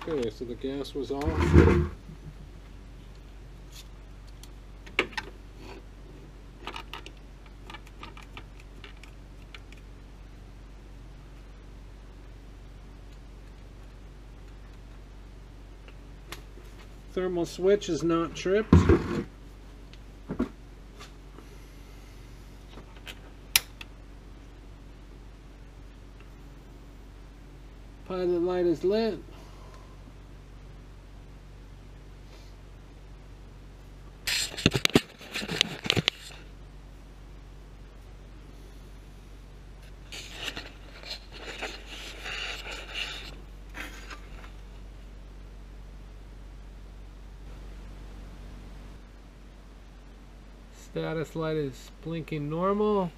Okay, so the gas was off. Thermal switch is not tripped. Pilot light is lit. Status light is blinking normal.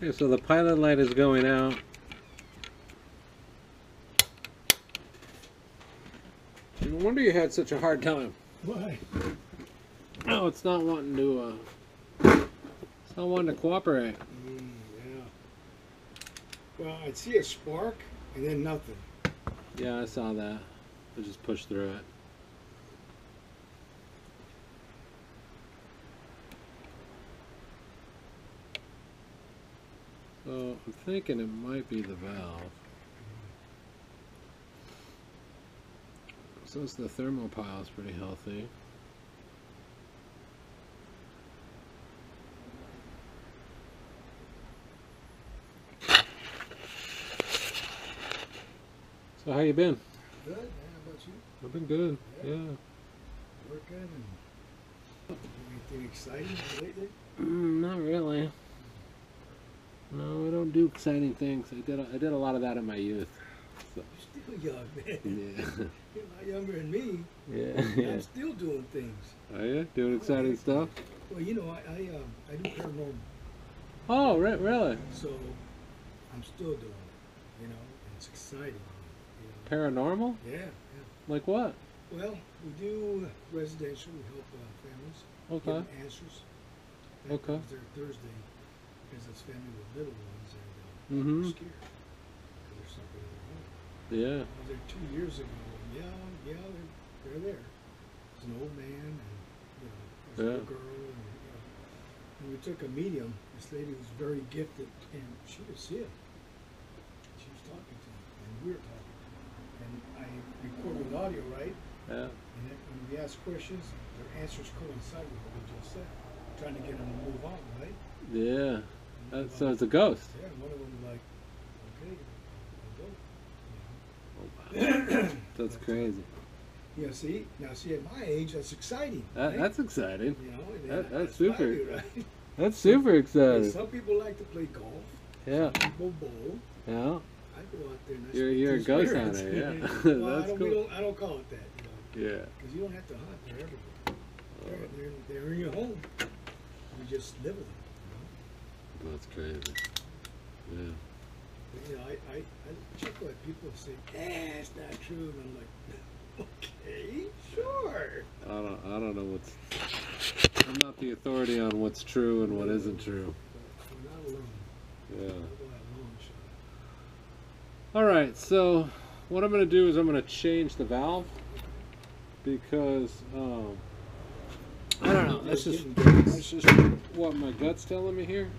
Okay, so the pilot light is going out. No wonder you had such a hard time. Why? Oh, it's not wanting to. It's not wanting to cooperate. Yeah. Well, I'd see a spark and then nothing. Yeah, I saw that. I just pushed through it. So I'm thinking it might be the valve. Since the thermopile is pretty healthy. So how you been? Good, man. How about you? I've been good. Yeah. Working and anything exciting lately? Not really. No, I don't do exciting things. I did a lot of that in my youth. So. You're still young, man. Yeah. You're a lot younger than me. Yeah. I'm still doing things. Are you doing exciting stuff? Well, you know, I do paranormal. Oh, really? So I'm still doing it. You know, and it's exciting. You know? Paranormal? Yeah, yeah. Like what? Well, we do residential. We help families. Okay. Give them answers. Okay. I was there Thursday because it's family with little ones and Mm-hmm. they're scared because there's something in their home. Yeah. I was there 2 years ago. And they're there. There's an old man and there's a little girl and we took a medium. This lady was very gifted and she could see him. She was talking to him and we were talking to him. And I recorded with audio, right? Yeah. And then when we ask questions, their answers coincide with what we just said. Trying to get them to move on, right? Yeah. So it's a ghost. Yeah, one of them like, okay, I'll go. That's crazy. Yeah, see? Now, see, at my age, that's exciting. That, right? That's exciting. You know, That's super. what I do, right? That's super exciting. Some people like to play golf. Yeah. Some people bowl. Yeah. I go out there and I You're a speak to ghost spirits. hunter, yeah. Well, That's cool. I don't call it that, you know. Yeah. Because you don't have to hunt. They're everywhere. They're in your home. You just live with them, you know. That's crazy. Yeah. You know, I chuckle at people who say, it's not true. And I'm like, okay, sure. I don't know what's. I'm not the authority on what's true and what isn't true. We're not alone. Yeah. We'll go out alone, shot. All right. So what I'm going to do is I'm going to change the valve because I don't know. That's just what my gut's telling me here.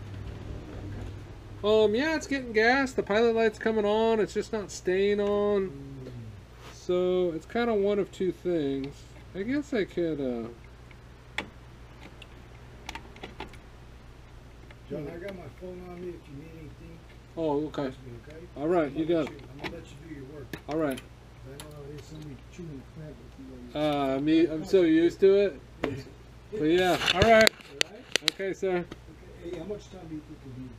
Yeah, it's getting gas. The pilot light's coming on. It's just not staying on. So it's kind of one of two things. I guess I could. John, I got my phone on me if you need anything. Oh, okay. Text me, okay? All right, you got it. I'm gonna let you do your work. All right. I know how it somebody chewing fabric. I'm so used to it. But yeah, all right. All right? Okay, sir. Okay. Hey, how much time do you think you need?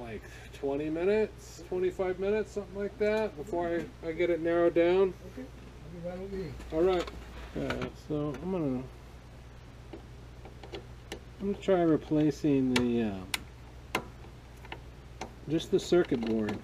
Like 20 minutes, 25 minutes, something like that, before I get it narrowed down. Okay. I'll be right over here. All right. So I'm gonna try replacing the just the circuit board.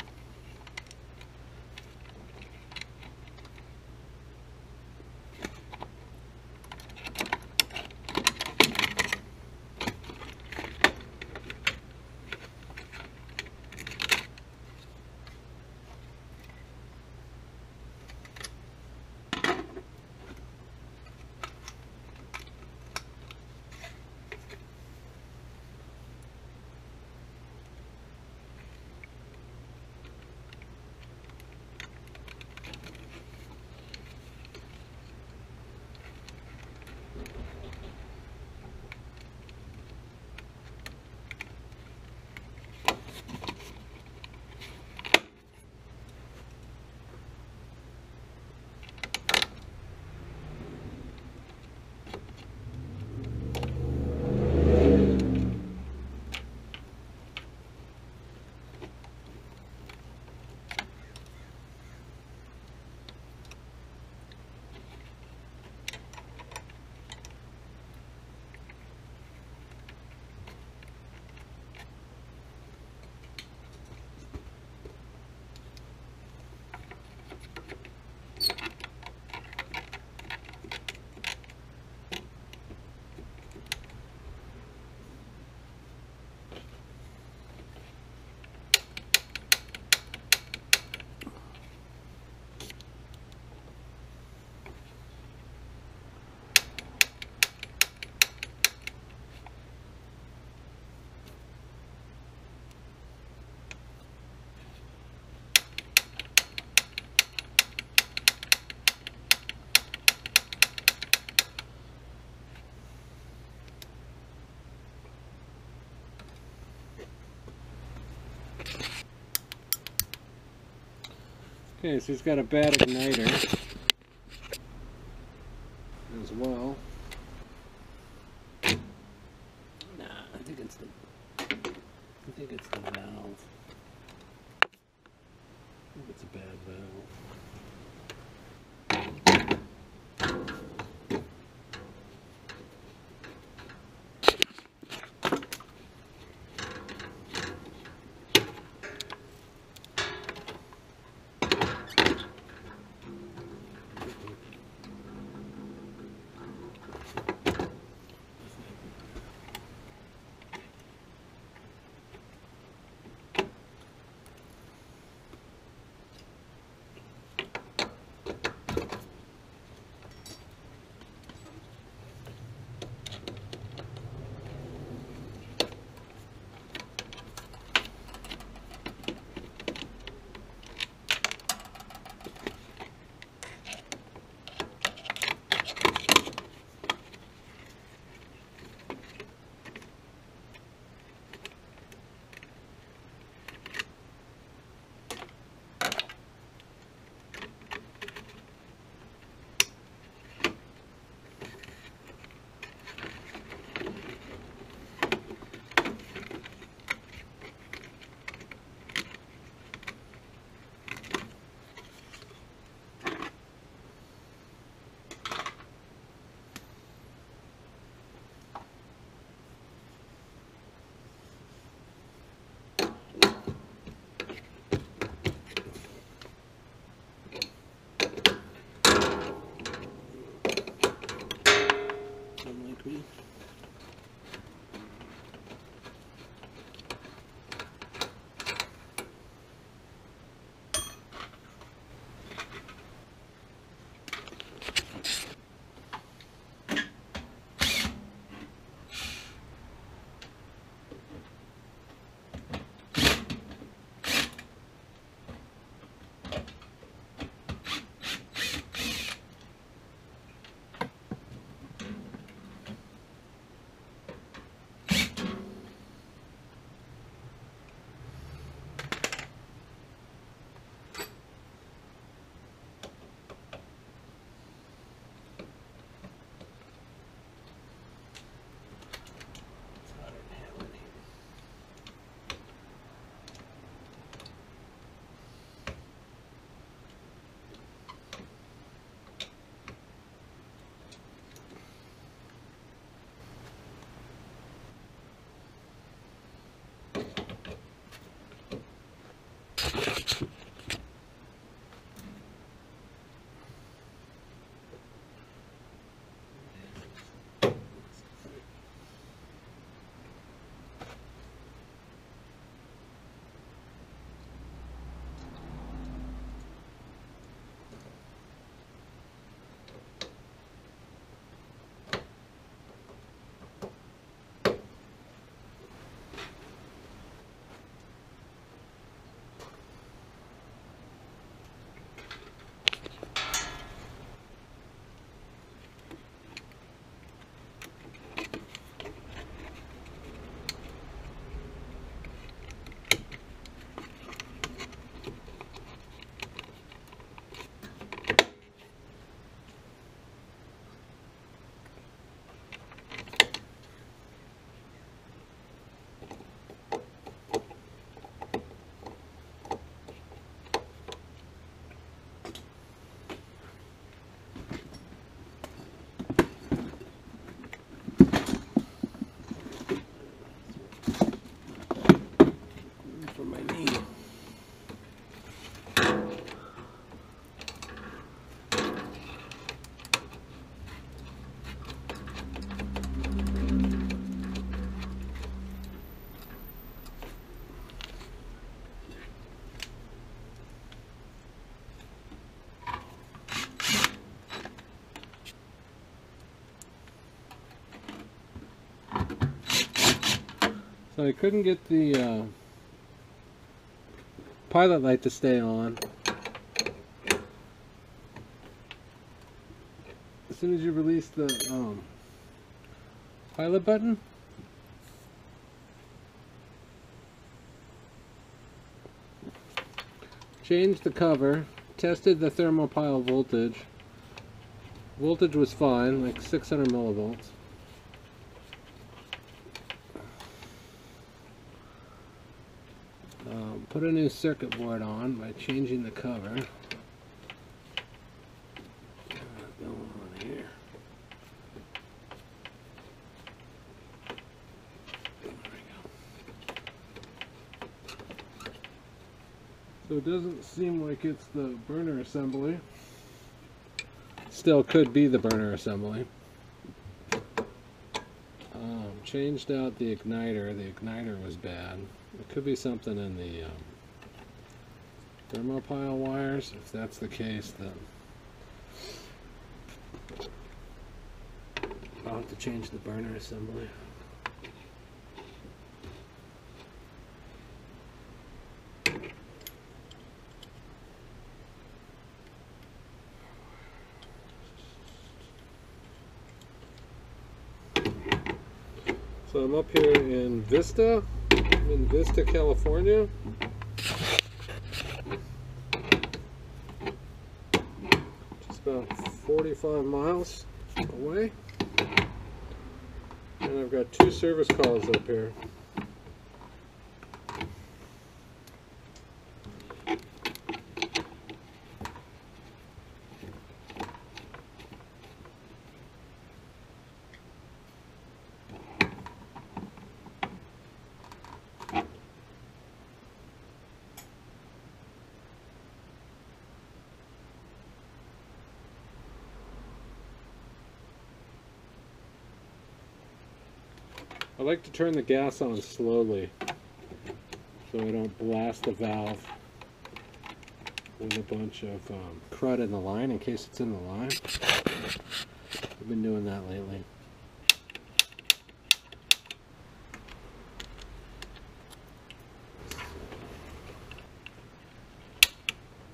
Okay, so he's got a bad igniter as well. Nah, I think it's the valve. I think it's a bad valve. So I couldn't get the pilot light to stay on. As soon as you release the pilot button, changed the cover, tested the thermopile voltage. Voltage was fine, like 600 millivolts. Put a new circuit board on by changing the cover. What's going on here? There we go. So it doesn't seem like it's the burner assembly. Still could be the burner assembly. Changed out the igniter. The igniter was bad. It could be something in the thermopile wires. If that's the case, then I'll have to change the burner assembly. So I'm up here in Vista. I'm in Vista, California. Just about 45 miles away. And I've got 2 service calls up here. I like to turn the gas on slowly so I don't blast the valve with a bunch of crud in the line in case it's in the line. I've been doing that lately.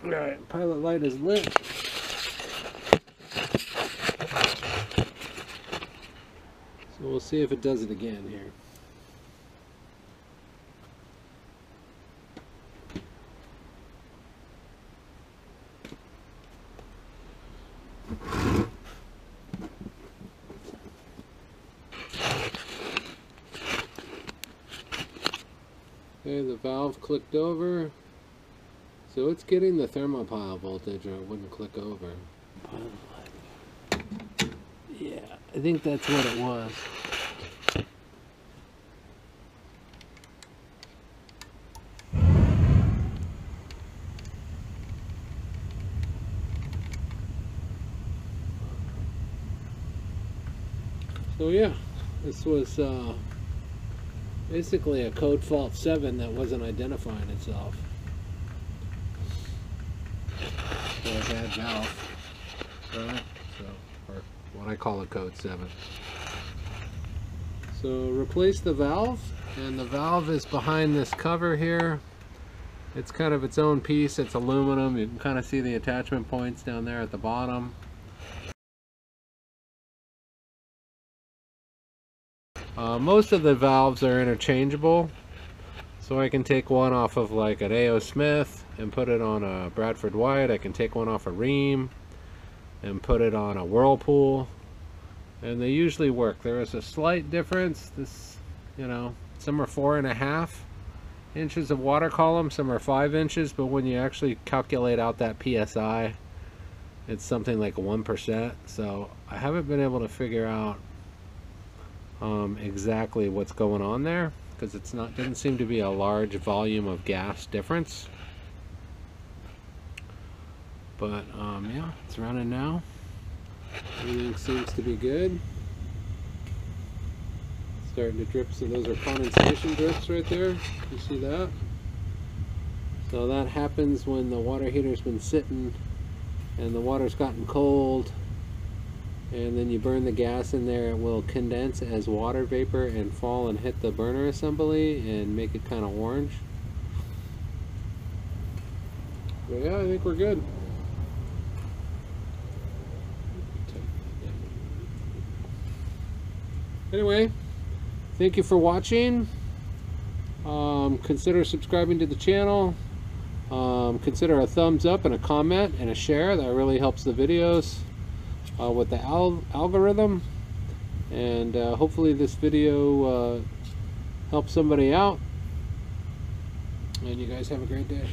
Alright, pilot light is lit. So we'll see if it does it again here. Okay, the valve clicked over. So it's getting the thermopile voltage, or it wouldn't click over. Yeah, I think that's what it was. So yeah, this was basically a code fault 7 that wasn't identifying itself. So a bad valve, right? So, or what I call a code 7. So replace the valve, and the valve is behind this cover here. It's kind of its own piece. It's aluminum. You can kind of see the attachment points down there at the bottom. Most of the valves are interchangeable, so I can take one off of like an A.O.Smith and put it on a Bradford White. I can take one off a Ream and put it on a Whirlpool, and they usually work. There is a slight difference. This, you know, some are 4.5 inches of water column, some are 5 inches, but when you actually calculate out that PSI, it's something like 1%. So I haven't been able to figure out exactly what's going on there, because it's not, doesn't seem to be a large volume of gas difference. But yeah, it's running now. Everything seems to be good. Starting to drip, so those are condensation drips right there. You see that? So that happens when the water heater's been sitting and the water's gotten cold and then you burn the gas in there, it will condense as water vapor and fall and hit the burner assembly and make it kind of orange. But yeah, I think we're good. Anyway, thank you for watching. Consider subscribing to the channel. Consider a thumbs up and a comment and a share. That really helps the videos with the algorithm. And hopefully this video helps somebody out. And you guys have a great day.